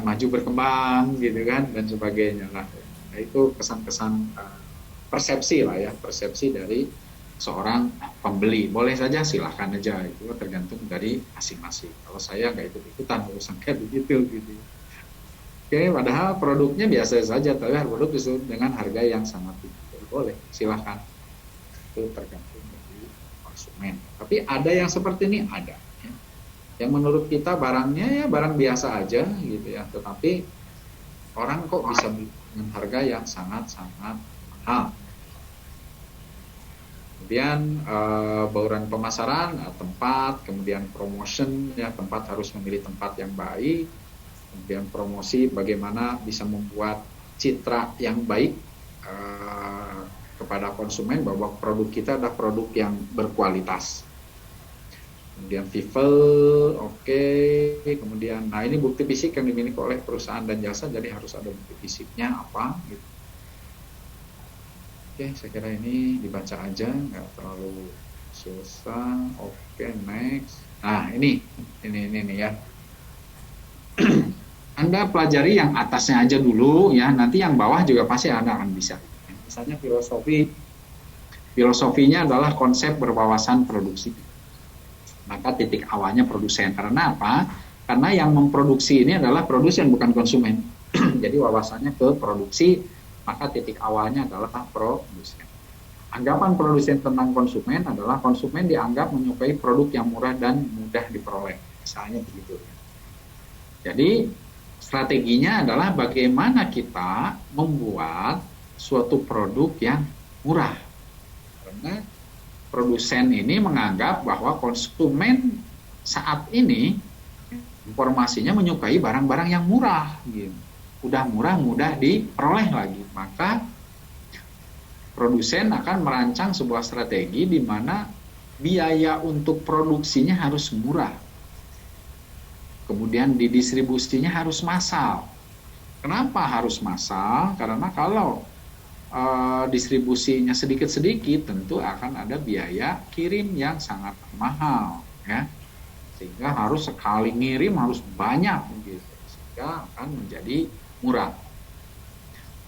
Speaker 1: maju berkembang gitu kan dan sebagainya lah. Nah, itu kesan-kesan persepsi lah ya, persepsi dari seorang pembeli. Boleh saja, silahkan aja, itu tergantung dari masing-masing. Kalau saya nggak ikut-ikutan urusan kayak begitu gitu. Oke, padahal produknya biasa saja, tapi produk itu dengan harga yang sangat tinggi. Boleh, silahkan. Itu tergantung dari konsumen. Tapi ada yang seperti ini, ada ya. Yang menurut kita barangnya ya barang biasa aja gitu ya, tetapi orang kok bisa beli dengan harga yang sangat-sangat mahal. Kemudian bauran pemasaran, tempat, kemudian promotion ya, tempat harus memilih tempat yang baik, kemudian promosi bagaimana bisa membuat citra yang baik kepada konsumen bahwa produk kita adalah produk yang berkualitas. Kemudian people, oke. Kemudian, nah ini bukti fisik yang dimiliki oleh perusahaan dan jasa, jadi harus ada bukti fisiknya apa gitu. Oke, saya kira ini dibaca aja, nggak terlalu susah. Oke, next. Nah ini ya. Anda pelajari yang atasnya aja dulu ya, nanti yang bawah juga pasti Anda akan bisa. Misalnya filosofinya adalah konsep berwawasan produksi. Maka titik awalnya produsen. Karena apa? Karena yang memproduksi ini adalah produsen bukan konsumen. Jadi wawasannya ke produksi, maka titik awalnya adalah produsen. Anggapan produsen tentang konsumen adalah konsumen dianggap menyukai produk yang murah dan mudah diperoleh. Misalnya begitu. Jadi strateginya adalah bagaimana kita membuat suatu produk yang murah. Karena produsen ini menganggap bahwa konsumen saat ini informasinya menyukai barang-barang yang murah gitu. Udah murah, mudah diperoleh lagi. Maka produsen akan merancang sebuah strategi di mana biaya untuk produksinya harus murah. Kemudian didistribusinya harus massal. Kenapa harus massal? Karena kalau distribusinya sedikit-sedikit tentu akan ada biaya kirim yang sangat mahal ya, sehingga harus sekali ngirim harus banyak gitu, sehingga akan menjadi murah.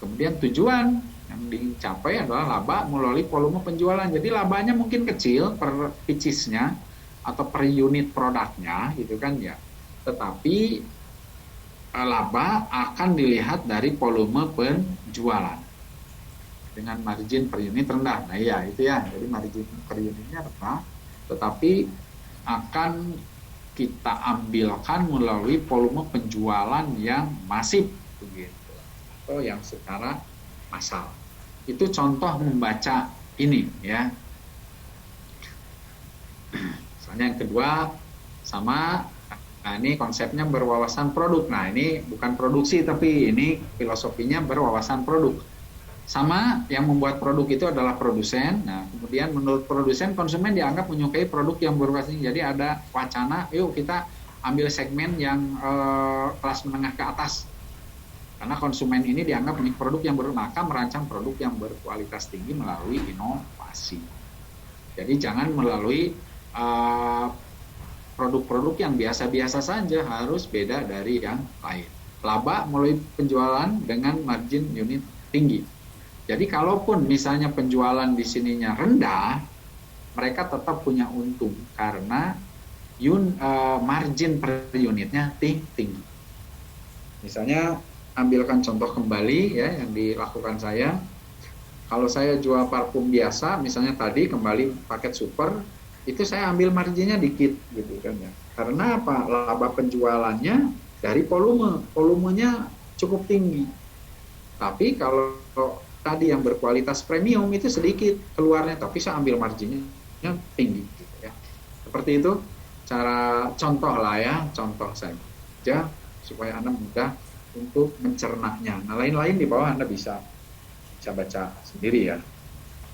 Speaker 1: Kemudian tujuan yang dicapai adalah laba melalui volume penjualan. Jadi labanya mungkin kecil per piecesnya atau per unit produknya gitu kan ya, tetapi laba akan dilihat dari volume penjualan dengan margin per unit rendah. Nah iya itu ya, jadi margin per unitnya rendah, tetapi akan kita ambilkan melalui volume penjualan yang masif begitu, atau yang secara massal. Itu contoh membaca ini ya. Misalnya yang kedua sama Nah, ini konsepnya berwawasan produk. Nah, ini bukan produksi, tapi ini filosofinya berwawasan produk. Sama, yang membuat produk itu adalah produsen. Nah, kemudian menurut produsen, konsumen dianggap menyukai produk yang berbasis. Jadi ada wacana, yuk kita ambil segmen yang kelas menengah ke atas. Karena konsumen ini dianggap punya produk yang maka merancang produk yang berkualitas tinggi melalui inovasi. Jadi jangan melalui produk-produk yang biasa-biasa saja, harus beda dari yang lain. Laba melalui penjualan dengan margin unit tinggi. Jadi kalaupun misalnya penjualan di sininya rendah, mereka tetap punya untung karena margin per unitnya tinggi. Misalnya ambilkan contoh kembali ya yang dilakukan saya. Kalau saya jual parfum biasa, misalnya tadi kembali paket super, itu saya ambil marginnya dikit gitu kan ya. Karena apa? Laba penjualannya dari volumenya cukup tinggi. Tapi kalau tadi yang berkualitas premium itu sedikit keluarnya, tapi saya ambil marginnya tinggi gitu ya. Seperti itu cara contoh lah ya, contoh saja supaya Anda mudah untuk mencernanya. Nah, lain-lain di bawah Anda bisa baca sendiri ya.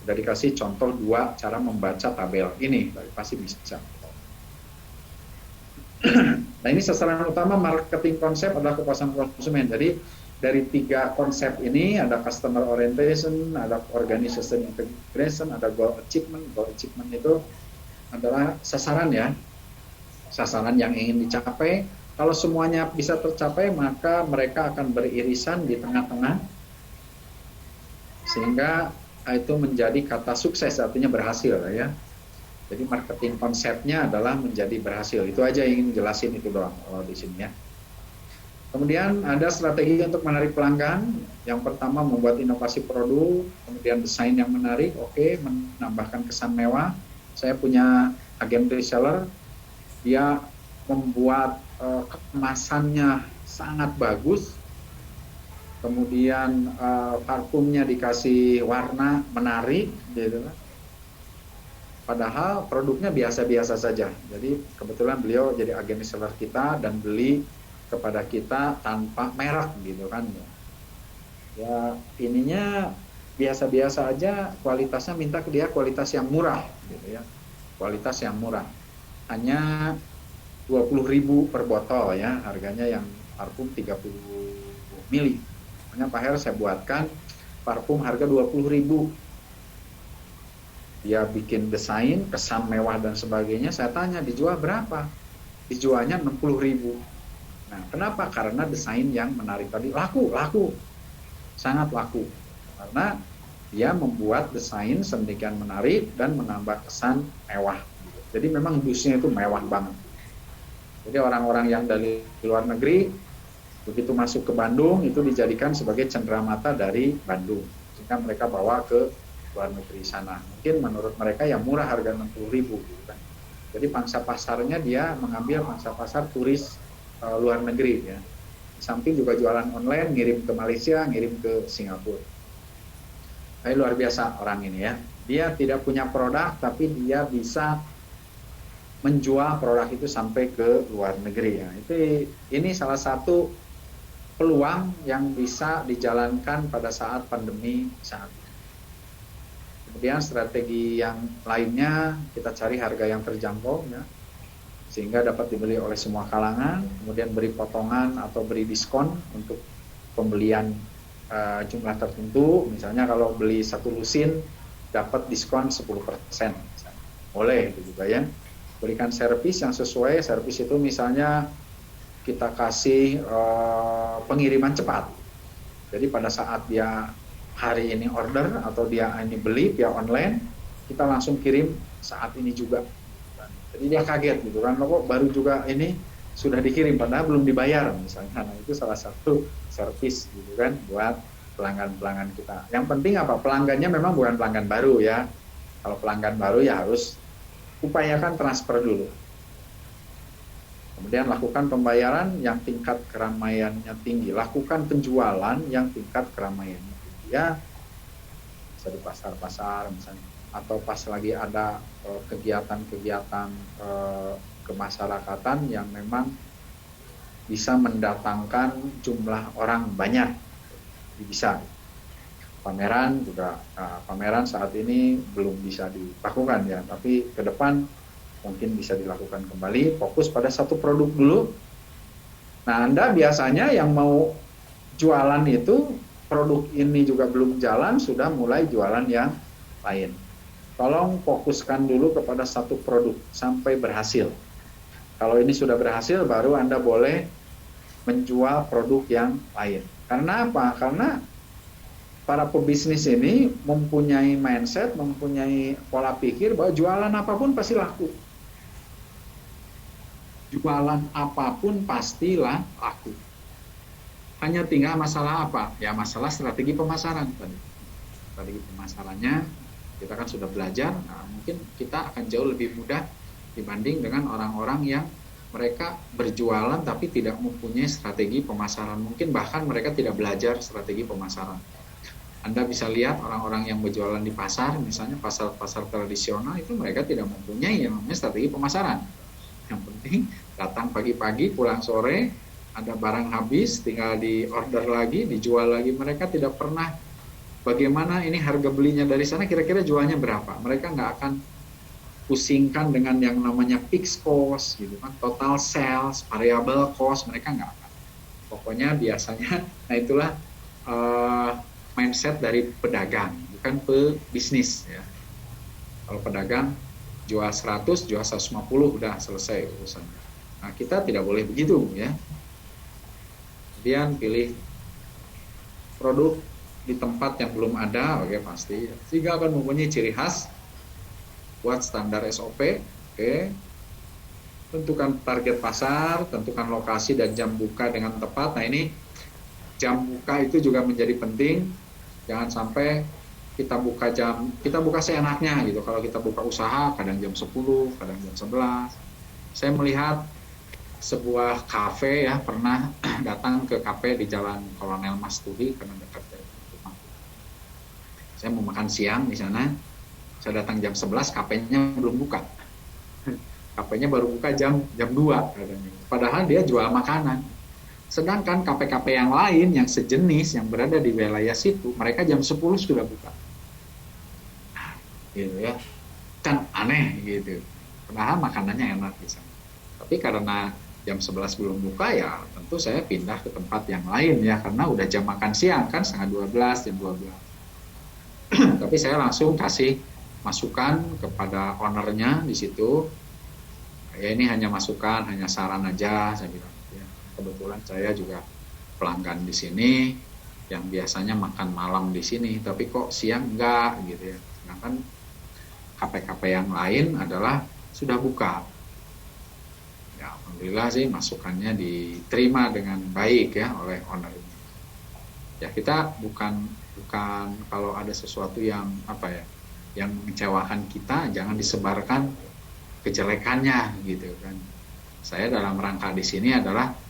Speaker 1: Sudah dikasih contoh 2 cara membaca tabel ini, pasti bisa. Nah, ini sasaran utama marketing konsep adalah kepuasan konsumen. Jadi dari 3 konsep ini ada customer orientation, ada organization integration, ada goal achievement. Goal achievement itu adalah sasaran ya, sasaran yang ingin dicapai. Kalau semuanya bisa tercapai, maka mereka akan beririsan di tengah-tengah sehingga itu menjadi kata sukses, artinya berhasil ya. Jadi marketing konsepnya adalah menjadi berhasil. Itu aja yang ingin jelasin itu doang di sini ya. Kemudian ada strategi untuk menarik pelanggan. Yang pertama membuat inovasi produk, kemudian desain yang menarik, oke, menambahkan kesan mewah. Saya punya agen reseller, dia membuat kemasannya sangat bagus. Kemudian parfumnya dikasih warna menarik, gitu kan. Padahal produknya biasa-biasa saja. Jadi kebetulan beliau jadi agen reseller kita dan beli kepada kita tanpa merek, gitu kan. Ya ininya biasa-biasa aja, kualitasnya minta ke dia kualitas yang murah, gitu ya. Kualitas yang murah. Hanya 20.000 per botol ya, harganya yang parfum 30 mili. Pak Her, saya buatkan parfum harga 20.000. Dia bikin desain, kesan mewah dan sebagainya. Saya tanya, dijual berapa? Dijualnya 60.000. Nah, kenapa? Karena desain yang menarik tadi laku, sangat laku. Karena dia membuat desain sedemikian menarik dan menambah kesan mewah. Jadi memang dusnya itu mewah banget. Jadi orang-orang yang dari luar negeri begitu masuk ke Bandung itu dijadikan sebagai cenderamata dari Bandung, sehingga mereka bawa ke luar negeri sana. Mungkin menurut mereka yang murah, harga 60.000 gitu kan. Jadi pangsa pasarnya dia mengambil pangsa pasar turis luar negeri ya. Di samping juga jualan online, ngirim ke Malaysia, ngirim ke Singapura. Tapi luar biasa orang ini ya. Dia tidak punya produk tapi dia bisa menjual produk itu sampai ke luar negeri ya. Ini salah satu peluang yang bisa dijalankan pada saat pandemi saat ini. Kemudian strategi yang lainnya, kita cari harga yang terjangkau ya, sehingga dapat dibeli oleh semua kalangan. Kemudian beri potongan atau beri diskon untuk pembelian jumlah tertentu. Misalnya kalau beli 1 lusin dapat diskon 10%. Boleh itu juga ya. Berikan servis yang sesuai. Servis itu misalnya kita kasih pengiriman cepat. Jadi pada saat dia hari ini order atau dia ini beli via online, kita langsung kirim saat ini juga. Jadi dia kaget gitu kan, kok baru juga ini sudah dikirim padahal belum dibayar misalnya. Nah, itu salah satu servis gitu kan buat pelanggan-pelanggan kita. Yang penting apa? Pelanggannya memang bukan pelanggan baru ya. Kalau pelanggan baru ya harus upayakan transfer dulu. Kemudian lakukan pembayaran yang tingkat keramaiannya tinggi. Lakukan penjualan yang tingkat keramaiannya tinggi. Ya, bisa di pasar-pasar misalnya. Atau pas lagi ada kegiatan-kegiatan kemasyarakatan yang memang bisa mendatangkan jumlah orang banyak, bisa. Pameran juga, pameran saat ini belum bisa dilakukan ya, tapi ke depan mungkin bisa dilakukan kembali. Fokus pada satu produk dulu. Nah, Anda biasanya yang mau jualan itu, produk ini juga belum jalan, sudah mulai jualan yang lain. Tolong fokuskan dulu kepada satu produk sampai berhasil. Kalau ini sudah berhasil, baru Anda boleh menjual produk yang lain. Karena apa? Karena para pebisnis ini mempunyai mindset, mempunyai pola pikir bahwa jualan apapun pasti laku. Jualan apapun pastilah laku. Hanya tinggal masalah apa? Ya masalah strategi pemasaran tadi. Strategi pemasarannya kita kan sudah belajar, nah, mungkin kita akan jauh lebih mudah dibanding dengan orang-orang yang mereka berjualan tapi tidak mempunyai strategi pemasaran. Mungkin bahkan mereka tidak belajar strategi pemasaran. Anda bisa lihat orang-orang yang berjualan di pasar, misalnya pasar-pasar tradisional, itu mereka tidak mempunyai yang namanya strategi pemasaran. Yang penting datang pagi-pagi, pulang sore, ada barang habis, tinggal di order lagi, dijual lagi. Mereka tidak pernah bagaimana ini harga belinya dari sana, kira-kira jualnya berapa. Mereka nggak akan pusingkan dengan yang namanya fixed cost, gitu kan, total sales, variable cost, mereka nggak akan. Pokoknya biasanya, nah itulah mindset dari pedagang, bukan pebisnis ya. Kalau pedagang jual 100, jual 150 udah selesai urusannya. Nah, kita tidak boleh begitu ya. Kemudian pilih produk di tempat yang belum ada, oke pasti. Sehingga akan mempunyai ciri khas, buat standar SOP, oke. Tentukan target pasar, tentukan lokasi dan jam buka dengan tepat. Nah ini jam buka itu juga menjadi penting. Jangan sampai kita buka seenaknya gitu. Kalau kita buka usaha kadang jam 10, kadang jam 11. Saya melihat sebuah kafe ya, pernah datang ke kafe di Jalan Kolonel Masturi karena dekat dari rumah. Saya mau makan siang di sana. Saya datang jam 11, kafenya belum buka. Kafenya baru buka jam 2 katanya. Padahal dia jual makanan. Sedangkan kafe-kafe yang lain yang sejenis yang berada di wilayah situ, mereka jam 10 sudah buka. Gitu ya. Kan aneh gitu. Padahal makanannya enak di sana. Tapi karena jam 11 belum buka ya tentu saya pindah ke tempat yang lain ya, karena udah jam makan siang kan, setengah 12, jam 12. Tapi saya langsung kasih masukan kepada ownernya di situ. Ya ini hanya masukan, hanya saran aja, saya bilang. Kebetulan saya juga pelanggan di sini yang biasanya makan malam di sini, tapi kok siang enggak gitu ya. Sedangkan kafe-kafe yang lain adalah sudah buka. Ya, alhamdulillah sih masukannya diterima dengan baik ya oleh owner ini. Ya kita bukan kalau ada sesuatu yang apa ya, yang mengecewakan kita, jangan disebarkan kejelekannya gitu kan. Saya dalam rangka di sini adalah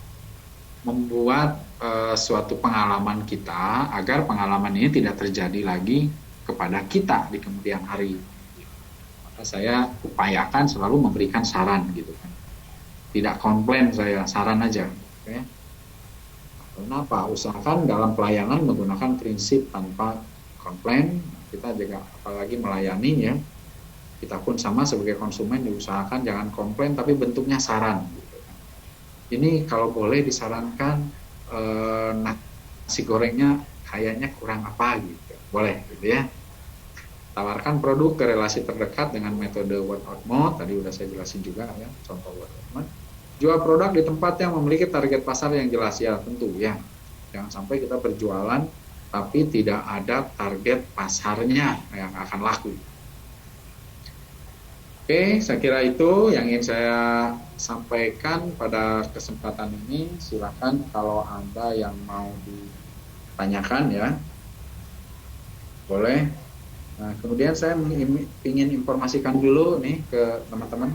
Speaker 1: membuat suatu pengalaman kita agar pengalaman ini tidak terjadi lagi kepada kita di kemudian hari. Maka saya upayakan selalu memberikan saran gitu kan. Tidak komplain, saya saran aja. Okay? Kenapa? Usahakan dalam pelayanan menggunakan prinsip tanpa komplain. Kita juga apalagi melayani ya. Kita pun sama sebagai konsumen diusahakan jangan komplain tapi bentuknya saran. Ini kalau boleh disarankan nasi gorengnya kayaknya kurang apa gitu, boleh gitu ya. Tawarkan produk ke relasi terdekat dengan metode word of mouth, tadi udah saya jelasin juga ya, contoh word of mouth. Jual produk di tempat yang memiliki target pasar yang jelas ya, tentu ya. Jangan sampai kita berjualan tapi tidak ada target pasarnya yang akan laku. Oke, saya kira itu yang ingin saya sampaikan pada kesempatan ini. Silakan kalau Anda yang mau ditanyakan ya, boleh. Nah, kemudian saya ingin informasikan dulu nih ke teman-teman,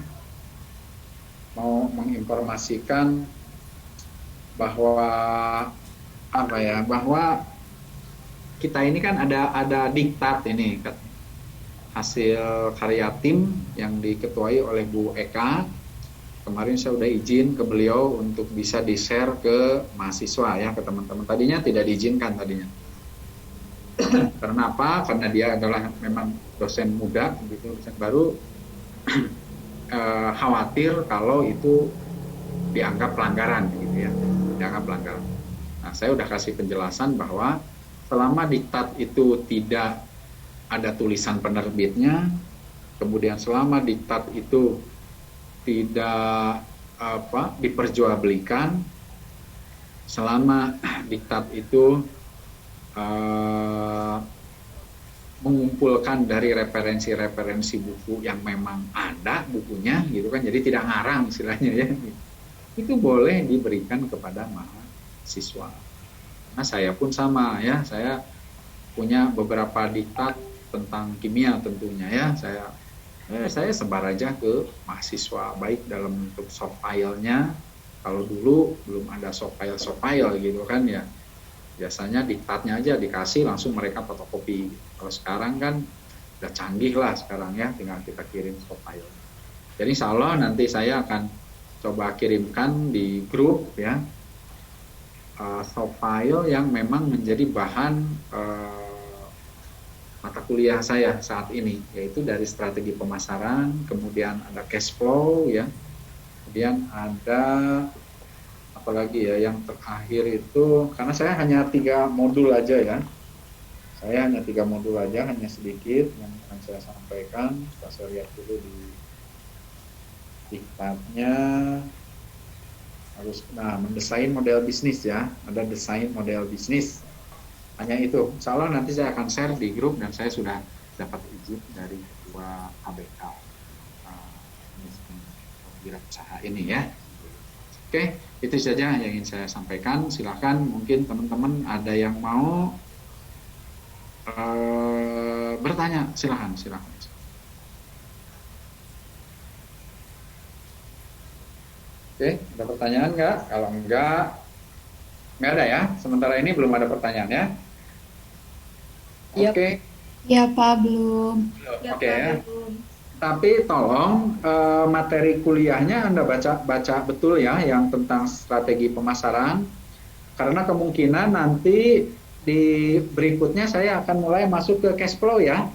Speaker 1: mau menginformasikan bahwa apa ya, bahwa kita ini kan ada diktat ini hasil karya tim yang diketuai oleh Bu Eka kemarin saya udah izin ke beliau untuk bisa di-share ke mahasiswa ya, ke teman-teman. Tadinya tidak diizinkan tadinya. Karena apa? Karena dia adalah memang dosen muda gitu, dosen baru, khawatir kalau itu dianggap pelanggaran gitu ya, dianggap pelanggaran. Nah, saya udah kasih penjelasan bahwa selama diktat itu tidak ada tulisan penerbitnya, kemudian selama diktat itu tidak diperjualbelikan, selama diktat itu mengumpulkan dari referensi-referensi buku yang memang ada bukunya gitu kan, jadi tidak ngarang istilahnya ya, itu boleh diberikan kepada mahasiswa. Nah, saya pun sama ya, saya punya beberapa diktat tentang kimia tentunya ya, saya sebar aja ke mahasiswa, baik dalam bentuk soft file-nya. Kalau dulu belum ada soft file gitu kan ya, biasanya diktatnya aja dikasih langsung mereka fotokopi. Kalau sekarang kan udah canggih lah sekarang ya, tinggal kita kirim soft file. Jadi insya Allah nanti saya akan coba kirimkan di grup ya, soft file yang memang menjadi bahan mata kuliah saya saat ini, yaitu dari strategi pemasaran, kemudian ada cash flow ya, kemudian ada apalagi ya yang terakhir itu, karena saya hanya 3 modul aja ya, saya hanya 3 modul aja, hanya sedikit yang akan saya sampaikan. Saya lihat dulu di diktatnya, harus mendesain model bisnis ya, ada desain model bisnis, hanya itu. Insya Allah nanti saya akan share di grup, dan saya sudah dapat izin dari ketua ABK wirausaha ini ya. Oke, itu saja yang ingin saya sampaikan. Silakan, mungkin teman-teman ada yang mau bertanya, silakan. Oke, ada pertanyaan nggak? Kalau nggak ada ya. Sementara ini belum ada pertanyaan ya. Oke.
Speaker 2: Ya Pak, belum.
Speaker 1: Oke ya. Tapi tolong materi kuliahnya Anda baca betul ya, yang tentang strategi pemasaran. Karena kemungkinan nanti di berikutnya saya akan mulai masuk ke cash flow ya.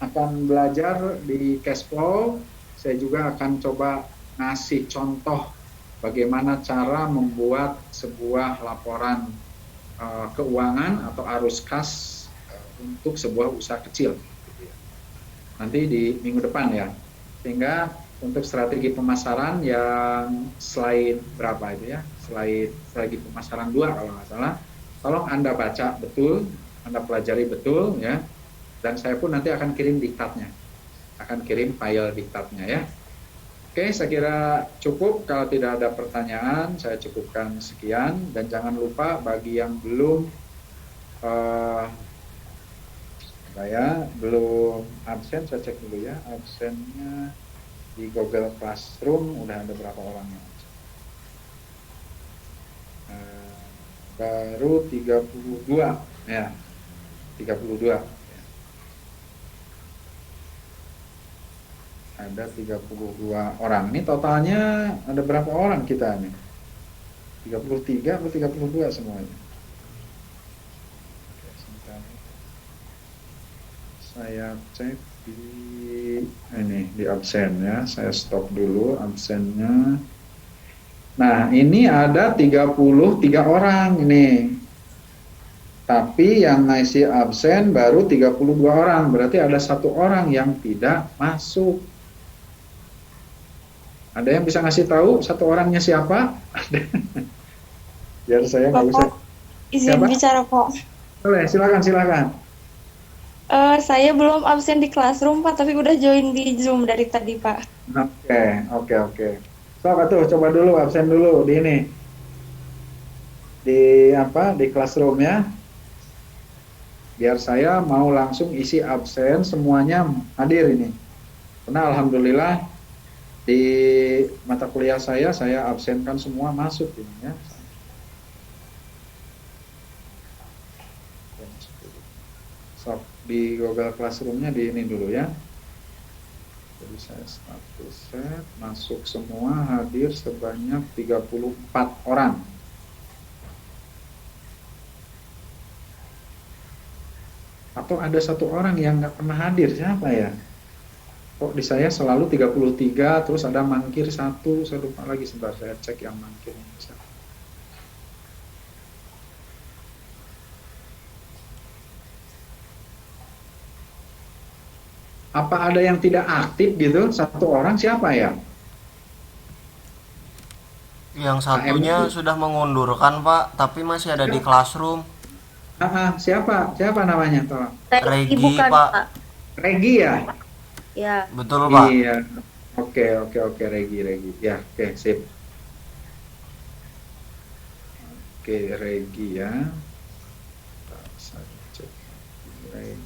Speaker 1: Akan belajar di cash flow. Saya juga akan coba ngasih contoh bagaimana cara membuat sebuah laporan keuangan atau arus kas untuk sebuah usaha kecil. Nanti di minggu depan ya, sehingga untuk strategi pemasaran yang slide berapa itu ya, slide strategi pemasaran 2 kalau nggak salah, tolong Anda baca betul, Anda pelajari betul ya, dan saya pun nanti akan kirim diktatnya, akan kirim file diktatnya ya. Oke, saya kira cukup. Kalau tidak ada pertanyaan, saya cukupkan sekian, dan jangan lupa bagi yang belum saya belum absen, saya cek dulu ya, absennya di Google Classroom udah ada berapa orang yang absen. Baru 32 ya, 32 ya. Ada 32 orang. Ini totalnya ada berapa orang kita nih? 33 atau 32 semuanya? Saya cek di absen ya, saya stop dulu absennya. Nah, ini ada 33 orang ini. Tapi yang ngisi absen baru 32 orang, berarti ada 1 orang yang tidak masuk. Ada yang bisa ngasih tahu 1 orangnya siapa? Biar saya nggak usah.
Speaker 2: Izin bicara Pak.
Speaker 1: Boleh, silakan.
Speaker 2: Saya belum absen di Classroom Pak, tapi udah join di Zoom dari tadi Pak.
Speaker 1: Oke. Coba dulu absen dulu di ini. Di Classroom ya. Biar saya mau langsung isi absen semuanya hadir ini. Karena alhamdulillah di mata kuliah saya absenkan semua masuk ini ya. Di Google Classroom-nya di ini dulu ya. Jadi saya satu set, masuk semua, hadir sebanyak 34 orang. Atau ada satu orang yang nggak pernah hadir, siapa ya? Kok di saya selalu 33, terus ada mangkir satu, saya lupa lagi, sebentar saya cek yang mangkir. Apa ada yang tidak aktif gitu? Satu orang siapa ya?
Speaker 3: Yang satunya sudah mengundurkan Pak, tapi masih ada di classroom.
Speaker 1: Siapa? Siapa namanya? Tolong.
Speaker 3: Regi
Speaker 2: bukan,
Speaker 3: Pak.
Speaker 1: Regi ya?
Speaker 2: Ya.
Speaker 3: Betul Pak.
Speaker 1: Iya. Oke, Regi. Ya, oke, sip. Oke, Regi ya. Saya cek. Regi.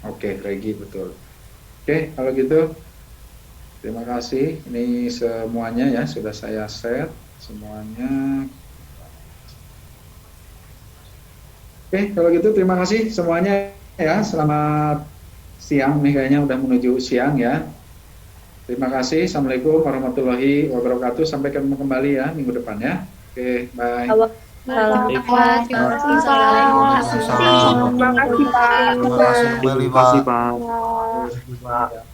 Speaker 1: Oke, Regi betul. Oke, kalau gitu terima kasih. Ini semuanya ya sudah saya set semuanya. Oke, kalau gitu terima kasih semuanya ya. Selamat siang nih, kayaknya udah menuju siang ya. Terima kasih. Assalamualaikum warahmatullahi wabarakatuh. Sampai ketemu kembali ya minggu depan ya. Oke, bye.
Speaker 3: Waalaikumsalam. Terima kasih kembali Pak.
Speaker 4: Terima kasih, Pak.